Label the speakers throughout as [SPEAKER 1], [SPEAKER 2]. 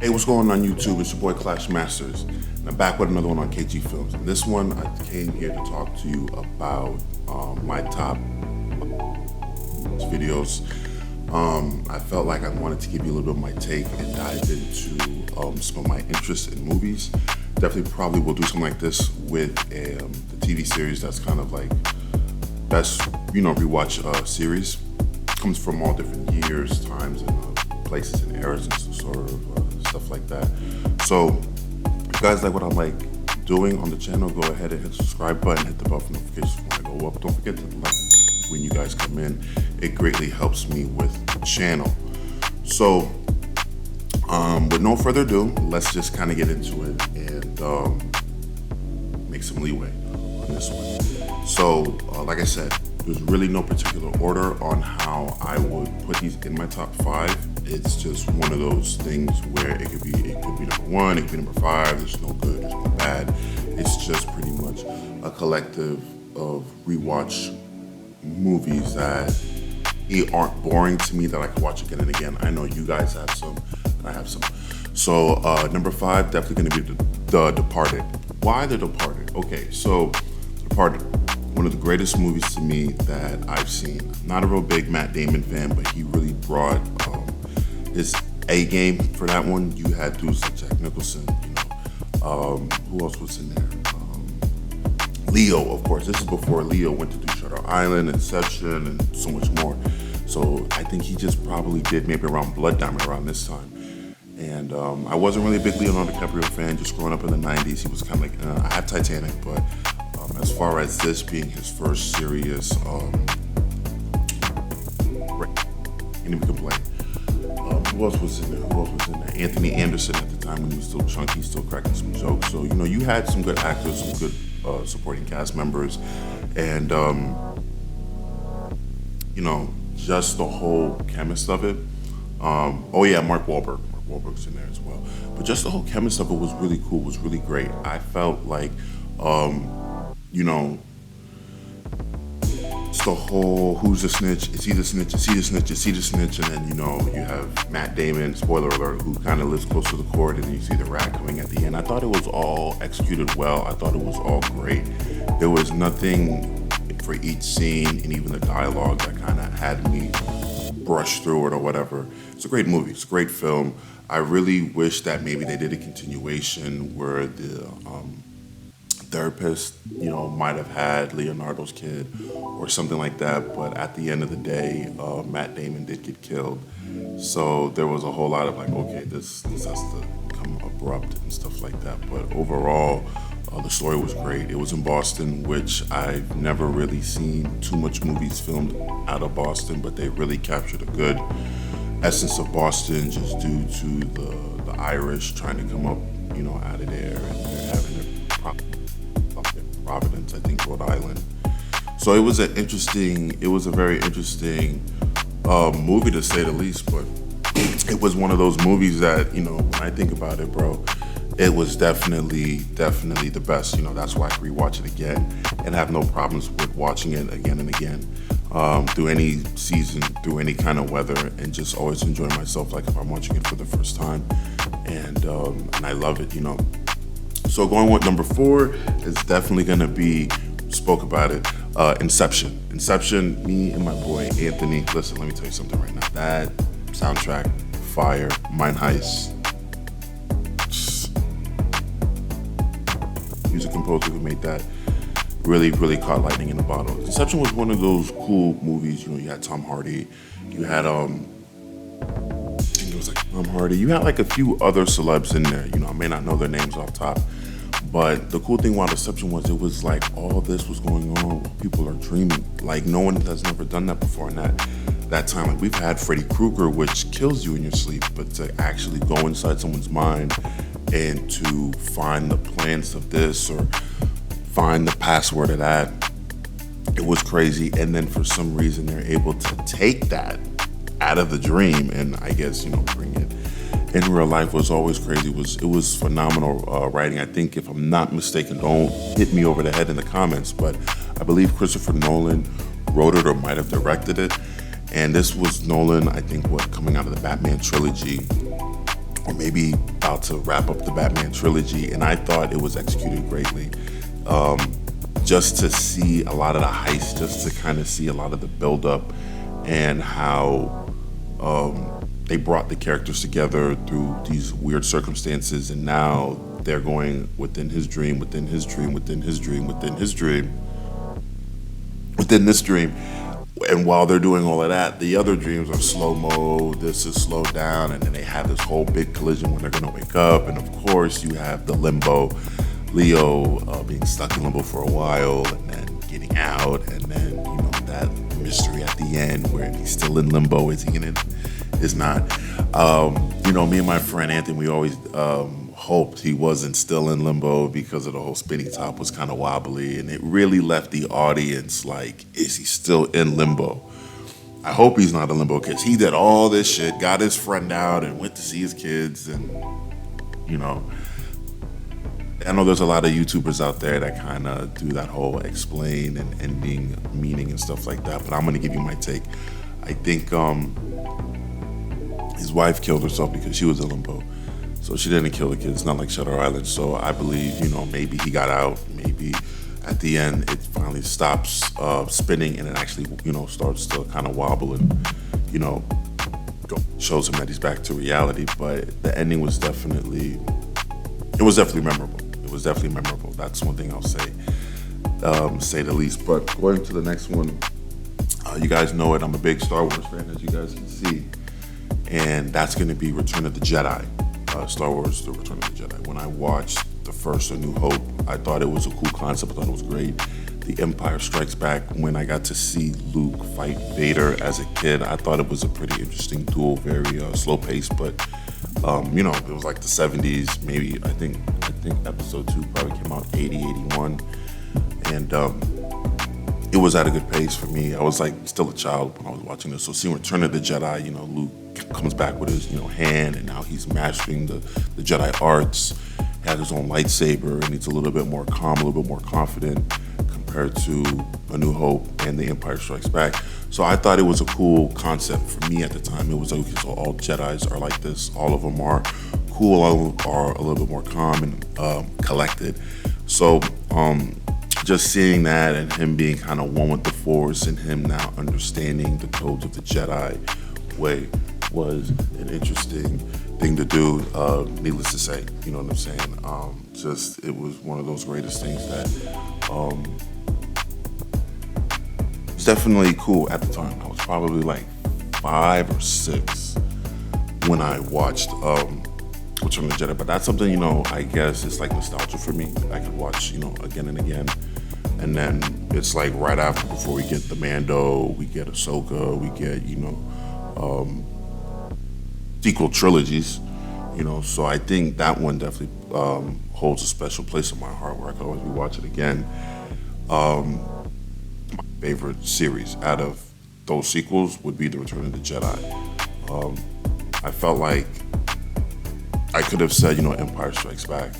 [SPEAKER 1] Hey, what's going on YouTube? It's your boy Clash Masters, and I'm back with another one on KG Films. And this one, I came here to talk to you about my top videos. I felt like I wanted to give you a little bit of my take and dive into some of my interests in movies. Definitely probably will do something like this with the TV series that's kind of like best, rewatch series. Comes from all different years, times, and places and eras and sort of stuff like that. So if you guys like what I'm like doing on the channel, go ahead and hit the subscribe button, hit the bell for notifications when I go up. Don't forget to like when you guys come in. It greatly helps me with the channel. So with no further ado, let's just kind of get into it and make some leeway on this one. So like I said, there's really no particular order on how I would put these in my top 5. It's just one of those things where it could be number 1, it could be number 5. There's no good, there's no bad. It's just pretty much a collective of rewatch movies that aren't boring to me, that I can watch again and again. I know you guys have some, and I have some. So number 5, definitely gonna be The Departed. Why The Departed? Okay, so The Departed, one of the greatest movies to me that I've seen. I'm not a real big Matt Damon fan, but he really brought his A game for that one. You had dudes like Jack Nicholson, who else was in there? Leo, of course. This is before Leo went to do Shutter Island, Inception, and so much more. So I think he just probably did maybe around Blood Diamond around this time. And I wasn't really a big Leonardo DiCaprio fan, just growing up in the 90s. He was kind of like, I had Titanic, but as far as this being his first serious, can't even complain. Who else was in there? Anthony Anderson at the time, when he was still chunky, still cracking some jokes. So, you had some good actors, some good supporting cast members, and, just the whole chemist of it. Oh yeah, Mark Wahlberg. Mark Wahlberg's in there as well. But just the whole chemist of it was really cool, was really great. I felt like, it's the whole who's the snitch, is he the snitch, is he the snitch, is he the snitch, and then you have Matt Damon, spoiler alert, who kind of lives close to the court, and then you see the rat coming at the end. I thought it was all executed well. I thought it was all great. There was nothing for each scene, and even the dialogue that kind of had me brush through it or whatever. It's a great movie. It's a great film. I really wish that maybe they did a continuation where the therapist, might have had Leonardo's kid or something like that. But at the end of the day, Matt Damon did get killed. So there was a whole lot of like, okay, this has to come abrupt and stuff like that. But overall, the story was great. It was in Boston, which I've never really seen too much movies filmed out of Boston, but they really captured a good essence of Boston just due to the Irish trying to come up, out of there, and they're having their Providence, I think, Rhode Island. So it was a very interesting movie, to say the least. But it was one of those movies that, when I think about it, bro, it was definitely the best. That's why I rewatch it again and have no problems with watching it again and again, through any season, through any kind of weather, and just always enjoy myself like if I'm watching it for the first time. And I love it, So going with number 4 is definitely gonna be, spoke about it, Inception. Inception, me and my boy Anthony. Listen, let me tell you something right now. That soundtrack, fire, Mind Heist. Music composer who made that really caught lightning in a bottle. Inception was one of those cool movies. You had Tom Hardy. You had it was like Tom Hardy. You had like a few other celebs in there. I may not know their names off top. But the cool thing about Inception was it was like all this was going on while people are dreaming. Like no one has never done that before in that time. Like we've had Freddy Krueger, which kills you in your sleep, but to actually go inside someone's mind and to find the plans of this or find the password of that, it was crazy. And then for some reason they're able to take that out of the dream and I guess, bring it in real life. Was always crazy. It was phenomenal writing. I think, if I'm not mistaken, don't hit me over the head in the comments, but I believe Christopher Nolan wrote it or might have directed it. And this was Nolan, I think, coming out of the Batman trilogy, or maybe about to wrap up the Batman trilogy, and I thought it was executed greatly. Just to see a lot of the heist, just to kind of see a lot of the buildup, and how they brought the characters together through these weird circumstances, and now they're going within his dream, within his dream, within his dream, within his dream, within this dream. And while they're doing all of that, the other dreams are slow mo. This is slowed down, and then they have this whole big collision when they're gonna wake up. And of course, you have the limbo, Leo being stuck in limbo for a while, and then getting out, and then that mystery at the end where he's still in limbo. Is he in it? Is not. Me and my friend Anthony, we always hoped he wasn't still in limbo because of the whole spinning top was kind of wobbly, and it really left the audience like, is he still in limbo? I hope he's not in limbo, because he did all this shit, got his friend out, and went to see his kids, and I know there's a lot of YouTubers out there that kind of do that whole explain and ending meaning and stuff like that, but I'm going to give you my take. I think his wife killed herself because she was in limbo. So she didn't kill the kids. It's not like Shutter Island. So I believe, maybe he got out. Maybe at the end it finally stops spinning, and it actually, starts to kind of wobble, and, shows him that he's back to reality. But the ending was definitely memorable. It was definitely memorable. That's one thing I'll say the least. But going to the next one, you guys know it. I'm a big Star Wars fan, as you guys can see. And that's going to be Return of the Jedi. Star Wars, The Return of the Jedi. When I watched the first A New Hope, I thought it was a cool concept. I thought it was great. The Empire Strikes Back, when I got to see Luke fight Vader as a kid, I thought it was a pretty interesting duel, very slow paced, but it was like the 70s, maybe. I think episode 2 probably came out 80, 81, and it was at a good pace for me. I was like still a child when I was watching this. So seeing Return of the Jedi, Luke comes back with his hand, and now he's mastering the Jedi arts, has his own lightsaber, and he's a little bit more calm, a little bit more confident compared to A New Hope and The Empire Strikes Back. So I thought it was a cool concept for me at the time. It was like, okay, so all Jedis are like this. All of them are cool, all of them are a little bit more calm and collected. So just seeing that, and him being kind of one with the Force, and him now understanding the codes of the Jedi way, was an interesting thing to do. Needless to say, you know what I'm saying? It was one of those greatest things that was definitely cool at the time. I was probably like 5 or 6 when I watched Return of the Jedi, but that's something, I guess it's like nostalgia for me. I could watch, again and again. And then it's like right after, before we get the Mando, we get Ahsoka, we get, sequel trilogies, so I think that one definitely holds a special place in my heart, where I could always rewatch it again. My favorite series out of those sequels would be The Return of the Jedi. I felt like I could have said, Empire Strikes Back.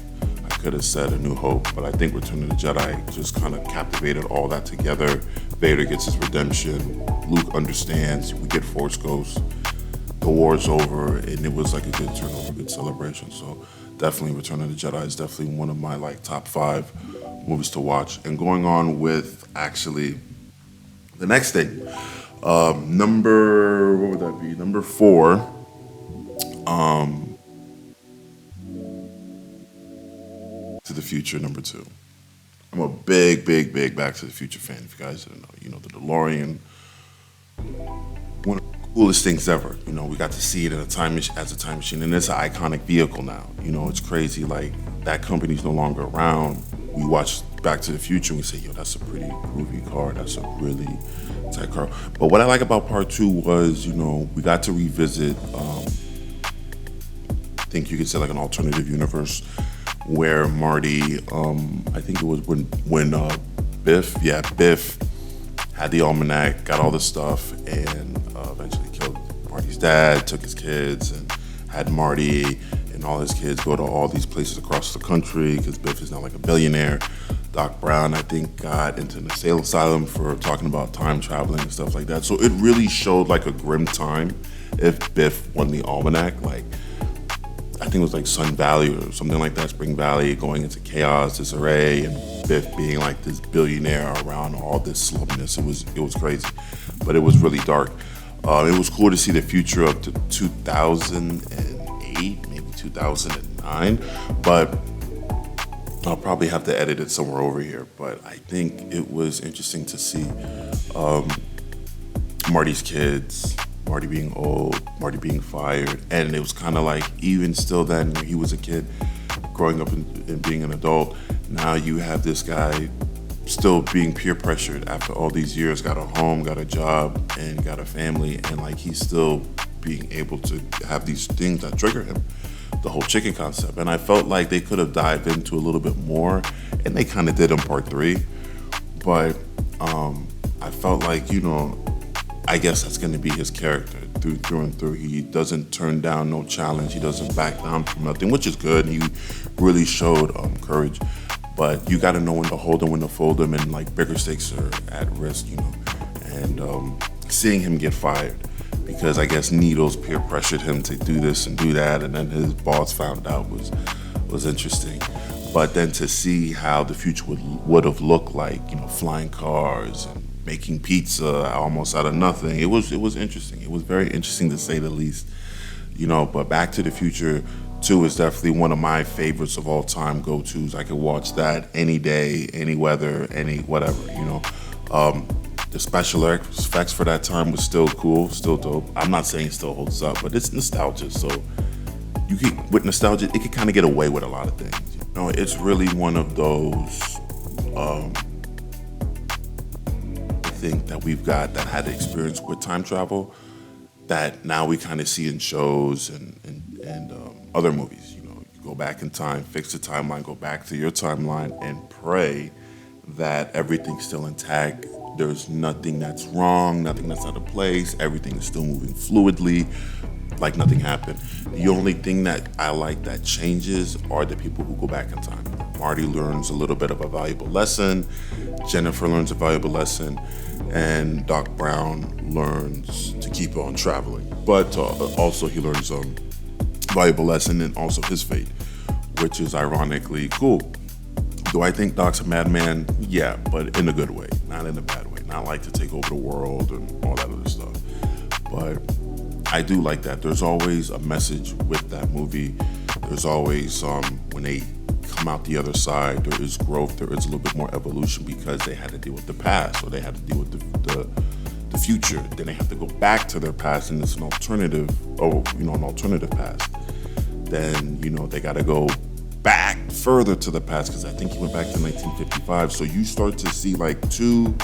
[SPEAKER 1] I could have said A New Hope, but I think Return of the Jedi just kind of captivated all that together. Vader gets his redemption. Luke understands. We get Force Ghosts. The war's over, and it was like a good turnover, good celebration. So definitely Return of the Jedi is definitely one of my top 5 movies to watch. And going on with actually the next thing, what would that be? Number 4. To the Future, number 2. I'm a big Back to the Future fan. If you guys didn't know, the DeLorean, one of the coolest things ever. We got to see it as a time machine, and it's an iconic vehicle now. It's crazy. Like, that company's no longer around. We watch Back to the Future and we say, yo, that's a pretty groovy car. That's a really tight car. But what I like about part 2 was, we got to revisit, I think you could say like an alternative universe, where Marty, I think it was when Biff had the almanac, got all this stuff, and eventually killed Marty's dad, took his kids, and had Marty and all his kids go to all these places across the country, because Biff is now like a billionaire. Doc Brown, I think, got into an asylum for talking about time traveling and stuff like that. So it really showed like a grim time if Biff won the almanac. Like, think it was like Sun Valley or something like that, Spring Valley, going into chaos, disarray, and Biff being like this billionaire around all this slumness. It was crazy, but it was really dark. It was cool to see the future up to 2008, maybe 2009, but I'll probably have to edit it somewhere over here. But I think it was interesting to see Marty's kids, Marty being old, Marty being fired, and it was kind of like, even still then when he was a kid, growing up and being an adult, now you have this guy still being peer pressured after all these years, got a home, got a job, and got a family, and like he's still being able to have these things that trigger him, the whole chicken concept. And I felt like they could have dived into a little bit more, and they kind of did in part 3, but I felt like, I guess that's going to be his character through and through. He doesn't turn down no challenge. He doesn't back down from nothing, which is good. He really showed courage. But you got to know when to hold him, when to fold him, and like bigger stakes are at risk, And seeing him get fired because I guess Needles peer pressured him to do this and do that, and then his boss found out was interesting. But then to see how the future would have looked like, flying cars and making pizza almost out of nothing. It was interesting. It was very interesting to say the least. But Back to the Future 2 is definitely one of my favorites of all time, go-tos. I could watch that any day, any weather, any whatever, The special effects for that time was still cool, still dope. I'm not saying it still holds up, but it's nostalgia. So with nostalgia, it can kind of get away with a lot of things. It's really one of those think that we've got that had experience with time travel that now we kind of see in shows and other movies. You go back in time, fix the timeline, go back to your timeline, and pray that everything's still intact. There's nothing that's wrong, nothing that's out of place. Everything is still moving fluidly, like nothing happened. The only thing that I like that changes are the people who go back in time. Marty learns a little bit of a valuable lesson. Jennifer learns a valuable lesson. And Doc Brown learns to keep on traveling. But also he learns a valuable lesson and also his fate, which is ironically cool. Do I think Doc's a madman? Yeah, but in a good way, not in a bad way. Not like to take over the world and all that other stuff. But I do like that. There's always a message with that movie. There's always, when they come out the other side, there is growth, there is a little bit more evolution because they had to deal with the past, or they had to deal with the future. Then they have to go back to their past, and it's an alternative, an alternative past. Then, they got to go back further to the past because I think he went back to 1955. So you start to see like 2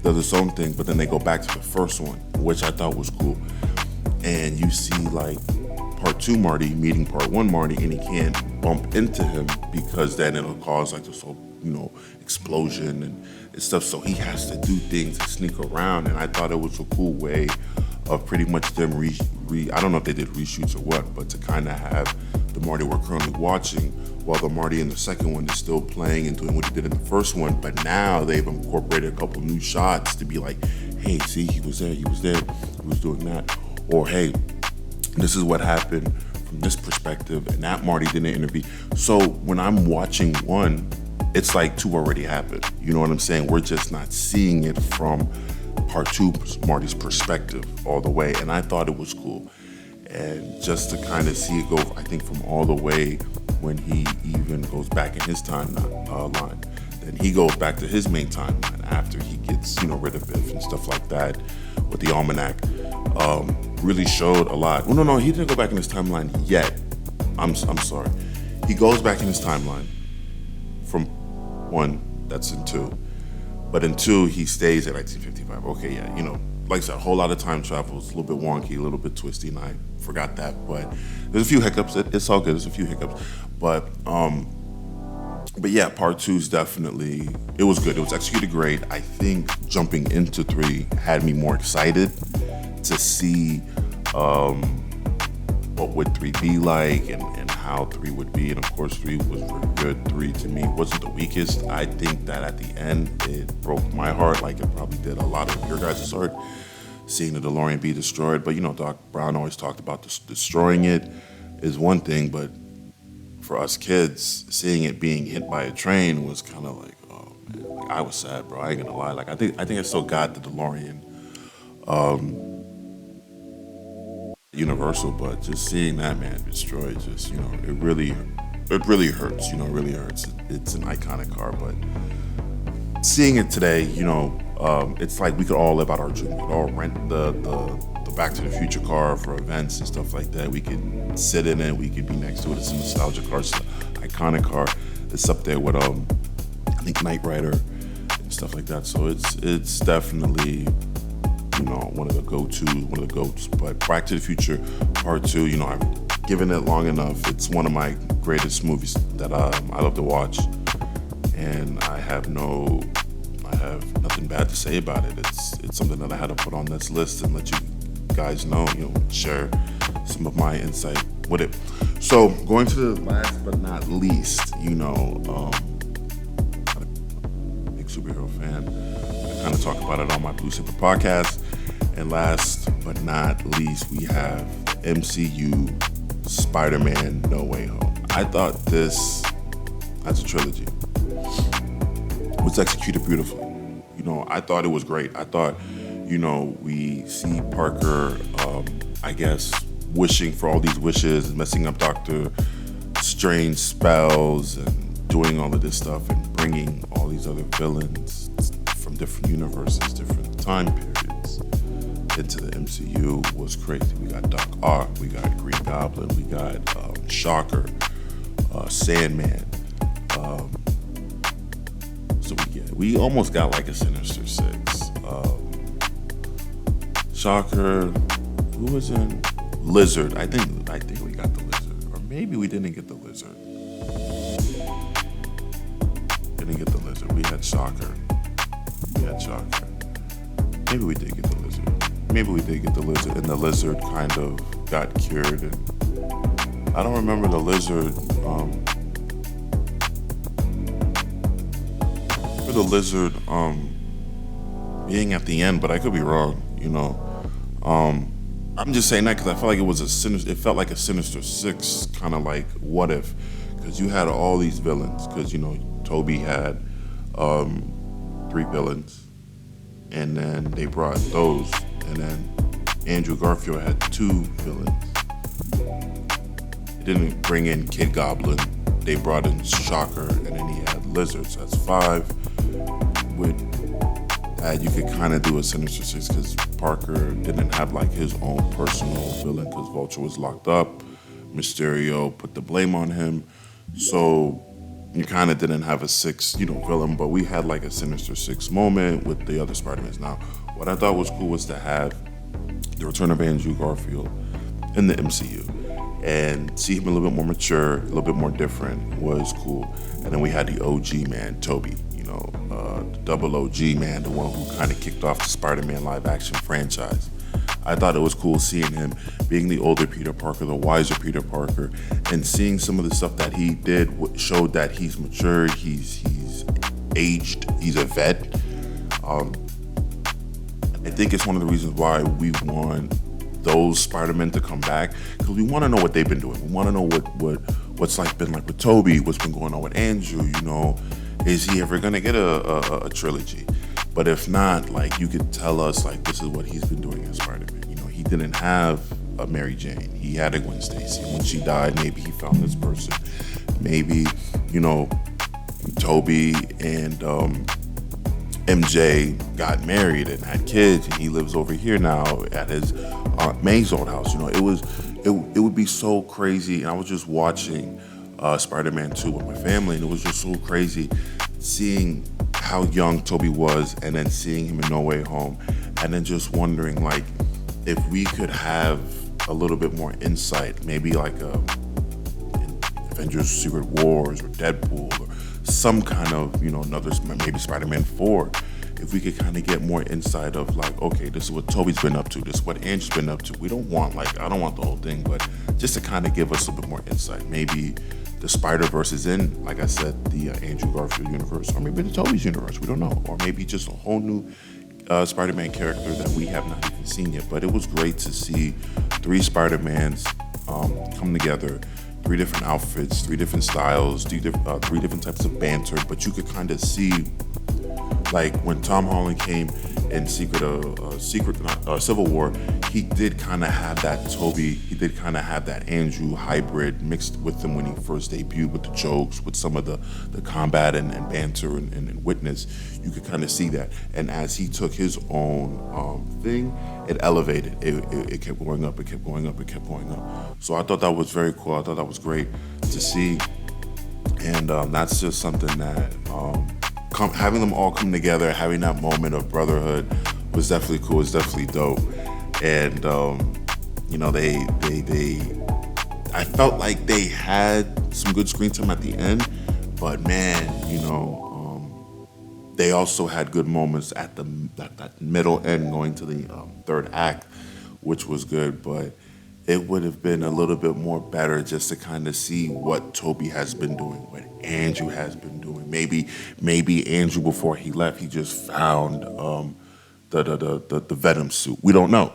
[SPEAKER 1] does its own thing, but then they go back to the first one, which I thought was cool. And you see like part 2 Marty meeting part 1 Marty, and he can't bump into him because then it'll cause like this whole, explosion and stuff. So he has to do things to sneak around, and I thought it was a cool way of pretty much them I don't know if they did reshoots or what, but to kind of have the Marty we're currently watching while the Marty in the second one is still playing and doing what he did in the first one, but now they've incorporated a couple new shots to be like, hey, see, he was there, he was doing that, or hey, this is what happened from this perspective, and that Marty didn't intervene. So when I'm watching 1, it's like 2 already happened. You know what I'm saying? We're just not seeing it from part 2 Marty's perspective all the way, and I thought it was cool. And just to kind of see it go, I think, from all the way when he even goes back in his timeline, then he goes back to his main timeline after he gets, rid of Biff and stuff like that with the almanac. Really showed a lot. Well, no, he didn't go back in his timeline yet. I'm sorry. He goes back in his timeline from 1 that's in 2. But in 2, he stays at 1955. Okay, yeah, like I said, a whole lot of time travel. It's a little bit wonky, a little bit twisty, and I forgot that. But there's a few hiccups. It's all good. There's a few hiccups. But yeah, part 2 is definitely, it was good. It was executed great. I think jumping into 3 had me more excited to see what would 3 be like and how 3 would be. And of course, 3 was really good. 3 to me wasn't the weakest. I think that at the end, it broke my heart like it probably did a lot of your guys' heart, seeing the DeLorean be destroyed. But Doc Brown always talked about destroying it is one thing, but for us kids, seeing it being hit by a train was kind of like, oh man, like I was sad, bro. I ain't gonna lie. Like I think I still got the DeLorean Universal, but just seeing that man destroyed, just it really hurts. It really hurts. It's an iconic car, but seeing it today, it's like we could all live out our dream. We could all rent the Back to the Future car for events and stuff like that. We could sit in it. We could be next to it. It's a nostalgic car. It's an iconic car. It's up there with I think Knight Rider and stuff like that. So it's definitely one of the one of the goats. But Back to the Future Part 2, I've given it long enough. It's one of my greatest movies that I love to watch, and I have nothing bad to say about it. It's something that I had to put on this list and let you guys know, share some of my insight with it. So going to the last but not least, I'm a big superhero fan. I kind of talk about it on my Blue Zipper podcast. And last but not least, we have MCU Spider-Man No Way Home. I thought this, as a trilogy, was executed beautifully. I thought it was great. I thought, we see Parker, I guess, wishing for all these wishes and messing up Doctor Strange spells and doing all of this stuff and bringing all these other villains from different universes, different time periods into the MCU was crazy. We got Doc Ock, we got Green Goblin, we got Shocker, Sandman. So we almost got like a Sinister Six. Shocker, who was in Lizard? I think we got the Lizard, or maybe we didn't get the Lizard. Didn't get the Lizard. We had Shocker. Maybe we did get the Lizard. And the Lizard kind of got cured. And I don't remember the Lizard. Being at the end, but I could be wrong. I'm just saying that because I felt like it felt like a Sinister Six, kind of like What If, because you had all these villains. Because Toby had 3 villains, and then they brought those, and then Andrew Garfield had 2 villains. They didn't bring in Kid Goblin. They brought in Shocker, and then he had Lizards. That's 5. With that, you could kind of do a Sinister Six because Parker didn't have like his own personal villain because Vulture was locked up. Mysterio put the blame on him. So you kind of didn't have a 6, villain, but we had like a Sinister Six moment with the other Spider-Mans. Now, what I thought was cool was to have the return of Andrew Garfield in the MCU and see him a little bit more mature, a little bit more different was cool. And then we had the OG man, Toby, the double OG man, the one who kind of kicked off the Spider-Man live action franchise. I thought it was cool seeing him being the older Peter Parker, the wiser Peter Parker, and seeing some of the stuff that he did showed that he's matured, he's aged, he's a vet. I think it's one of the reasons why we want those Spider-Men to come back, because we want to know what they've been doing. We want to know what's been like with Toby, what's been going on with Andrew. Is he ever gonna get a trilogy? But if not, you could tell us this is what he's been doing as Spider-Man. He didn't have a Mary Jane. He had a Gwen Stacy. When she died, maybe he found this person. Maybe Toby and MJ got married and had kids, and he lives over here now at his Aunt May's old house. It would be so crazy. And I was just watching Spider-Man 2 with my family, and it was just so crazy seeing how young Toby was, and then seeing him in No Way Home, and then just wondering if we could have a little bit more insight, maybe like Avengers Secret Wars or Deadpool or some kind of another, maybe Spider-Man 4, if we could kind of get more insight of okay, this is what Toby's been up to, this is what Andrew's been up to. We don't want I don't want the whole thing, but just to kind of give us a bit more insight. Maybe the Spider-Verse is in, like I said, the Andrew Garfield universe, or maybe the Toby's universe, we don't know. Or maybe just a whole new Spider-Man character that we have not even seen yet. But it was great to see 3 Spider-Mans come together. 3 different outfits, 3 different styles, 3 different types of banter, but you could kind of see, like when Tom Holland came in Civil War, he did kind of have that Toby, he did kind of have that Andrew hybrid mixed with him when he first debuted, with the jokes, with some of the combat and banter and witness. You could kind of see that. And as he took his own thing, it elevated. It kept going up, it kept going up, it kept going up. So I thought that was very cool. I thought that was great to see. And that's just something that having them all come together, having that moment of brotherhood was definitely cool. It's definitely dope. And you know, I felt like they had some good screen time at the end, but man, you know, they also had good moments at that middle end going to the third act, which was good. But it would have been a little bit more better just to kind of see what Toby has been doing, what Andrew has been doing. Maybe Andrew, before he left, he just found the Venom suit. We don't know.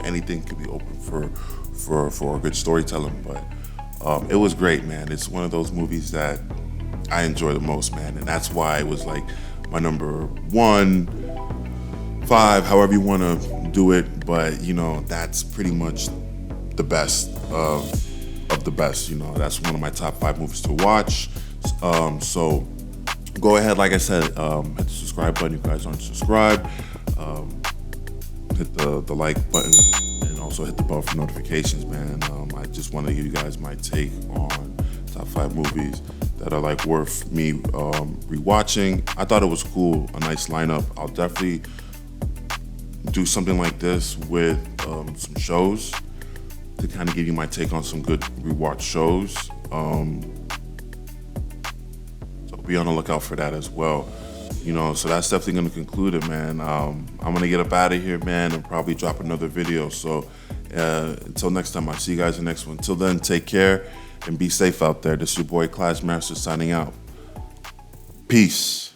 [SPEAKER 1] Anything could be open for a good storytelling. But it was great, man. It's one of those movies that I enjoy the most, man, and that's why it was like my number 1, 5, however you want to do it. But you know, that's pretty much the best of the best. You know, that's one of my top 5 movies to watch. So go ahead, like I said, hit the subscribe button if you guys aren't subscribed. Hit the like button and also hit the bell for notifications, man. I just want to give you guys my take on top 5 movies that are like worth me rewatching. I thought it was cool, a nice lineup. I'll definitely do something like this with some shows to kind of give you my take on some good rewatch shows. So be on the lookout for that as well. You know, so that's definitely going to conclude it, man. I'm going to get up out of here, man, and probably drop another video. So until next time, I'll see you guys in the next one. Until then, take care and be safe out there. This is your boy Clash Master signing out. Peace.